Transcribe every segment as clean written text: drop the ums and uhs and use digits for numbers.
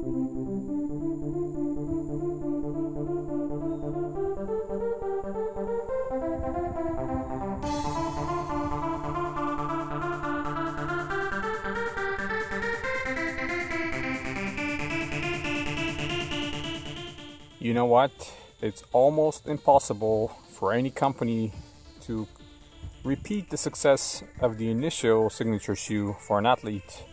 You know what? It's almost impossible for any company to repeat the success of the initial signature shoe for an athlete.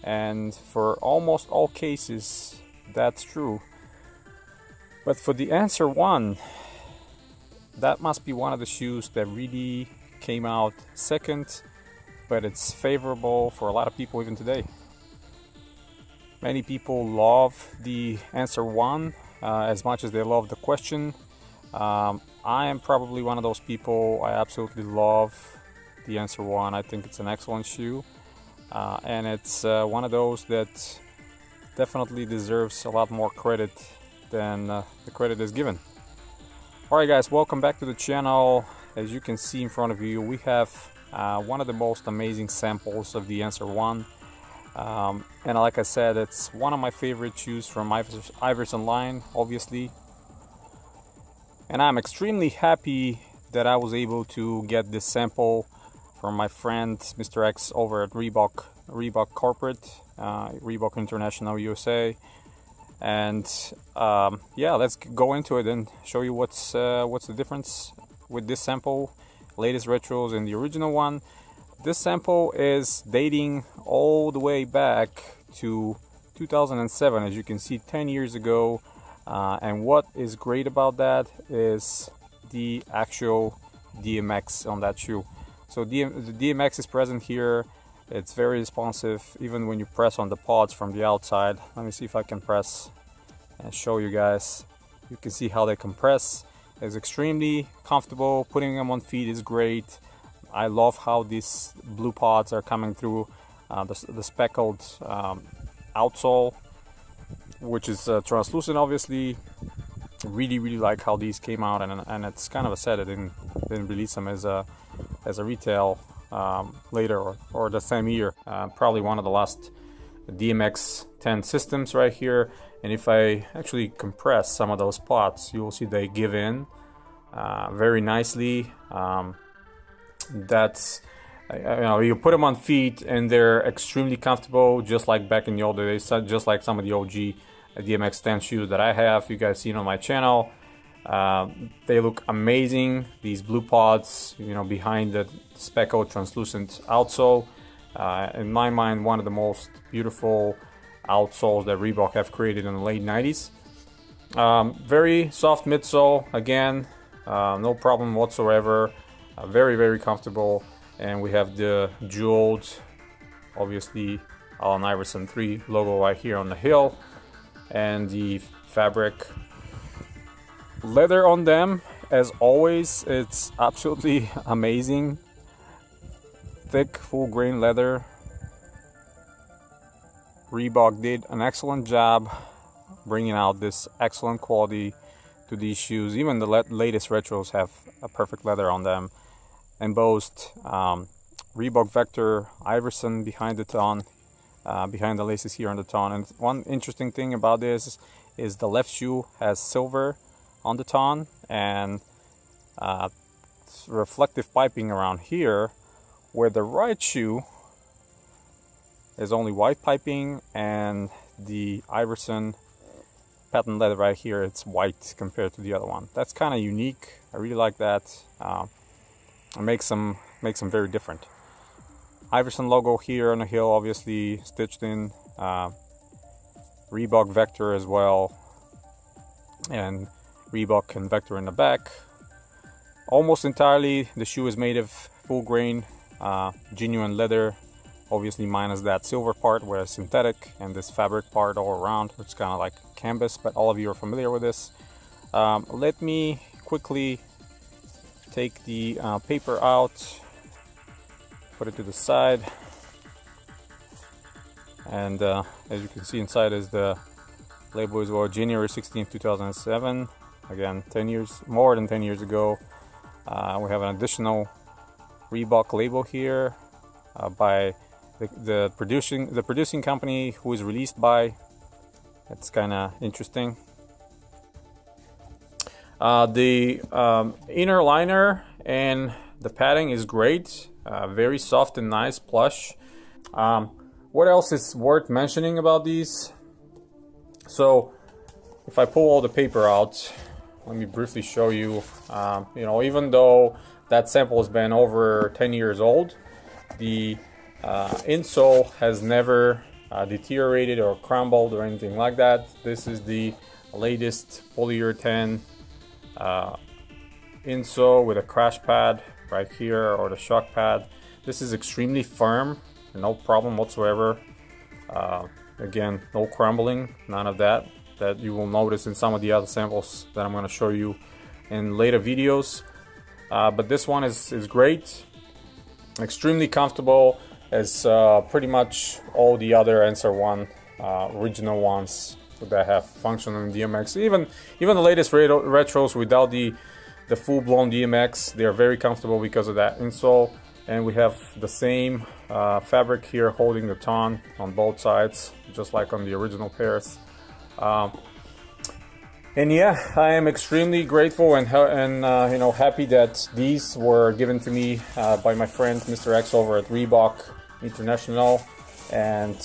And for almost all cases, that's true. But for the Answer 1, that must be one of the shoes that really came out second, but it's favorable for a lot of people even today. Many people love the Answer 1 as much as they love the question. I am probably one of those people. I absolutely love the Answer 1. I think it's an excellent shoe. And it's one of those that definitely deserves a lot more credit than the credit is given. Alright guys, welcome back to the channel. As you can see in front of you, we have one of the most amazing samples of the Answer 1. And like I said, it's one of my favorite shoes from Iverson line, obviously. And I'm extremely happy that I was able to get this sample from my friend Mr. X over at Reebok Corporate, Reebok International USA. And yeah, let's go into it and show you what's the difference with this sample, latest retros and the original one. This sample is dating all the way back to 2007, as you can see, 10 years ago. And what is great about that is the actual DMX on that shoe. So the DMX is present here. It's very responsive, even when you press on the pods from the outside. Let me see if I can press and show you guys. You can see how they compress. It's extremely comfortable. Putting them on feet is great. I love how these blue pods are coming through the speckled outsole, which is translucent, obviously. Really like how these came out, and it's kind of a set. I didn't release them as a retail later or the same year. Probably one of the last DMX 10 systems right here. And if I actually compress some of those pods, you will see they give in very nicely. That's you put them on feet and they're extremely comfortable, just like back in the old days, just like some of the OG DMX 10 shoes that I have, you guys seen on my channel. They look amazing, these blue pods, behind the speckled translucent outsole. In my mind, one of the most beautiful outsoles that Reebok have created in the late 90s. Very soft midsole, again, no problem whatsoever. Very comfortable. And we have the jeweled, obviously, Allen Iverson 3 logo right here on the heel, and the fabric leather on them. As always, it's absolutely amazing. Thick, full grain leather. Reebok did an excellent job bringing out this excellent quality to these shoes. Even the latest retros have a perfect leather on them, and boast Reebok Vector Iverson behind the ton, behind the laces here on the ton. And one interesting thing about this is the left shoe has silver on the ton and reflective piping around here, where the right shoe is only white piping, and the Iverson patent leather right here, it's white compared to the other one. That's kind of unique. I really like that. It makes them very different. Iverson logo here on the heel, obviously stitched in. Reebok Vector as well, and Reebok and Vector in the back. Almost entirely the shoe is made of full grain genuine leather, obviously minus that silver part where it's synthetic, and this fabric part all around, which is kind of like canvas, but all of you are familiar with this. Let me quickly take the paper out, put it to the side, and as you can see, inside is the label as well. January 16th 2007, again more than 10 years ago. We have an additional Reebok label here by the producing company, who is released by. That's kind of interesting. The inner liner and the padding is great, very soft and nice, plush. What else is worth mentioning about these? So if I pull all the paper out, let me briefly show you. You know, even though that sample has been over 10 years old, the insole has never deteriorated or crumbled or anything like that. This is the latest polyurethane insole with a crash pad right here, or the shock pad. This is extremely firm, no problem whatsoever. Again, no crumbling, none of that you will notice in some of the other samples that I'm going to show you in later videos. But this one is great, extremely comfortable, as pretty much all the other Answer 1 original ones that have functional DMX. Even the latest retros without the full-blown DMX, they are very comfortable because of that insole. And we have the same fabric here holding the ton on both sides, just like on the original pairs. And yeah, I am extremely grateful and you know, happy that these were given to me by my friend Mr. X over at Reebok International, and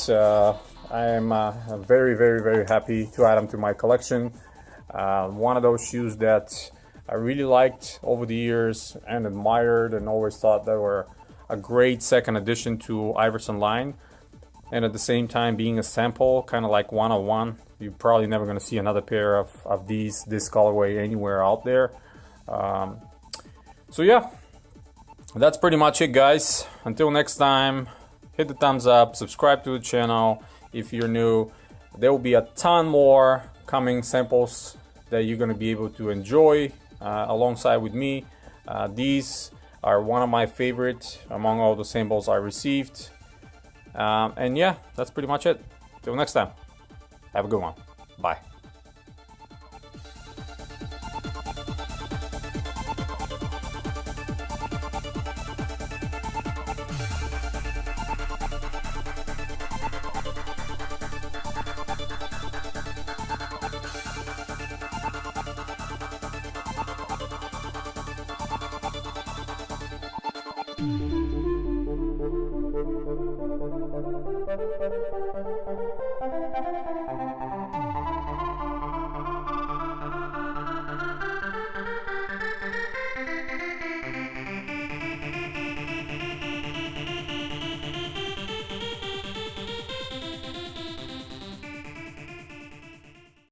I am very, very, very happy to add them to my collection. One of those shoes that I really liked over the years and admired, and always thought they were a great second addition to Iverson line, and at the same time being a sample, kind of like one-on-one. You're probably never going to see another pair of this colorway anywhere out there. So yeah, that's pretty much it, guys. Until next time, hit the thumbs up, subscribe to the channel if you're new. There will be a ton more coming samples that you're going to be able to enjoy alongside with me. These are one of my favorites among all the samples I received. And yeah, that's pretty much it. Till next time, have a good one. Bye.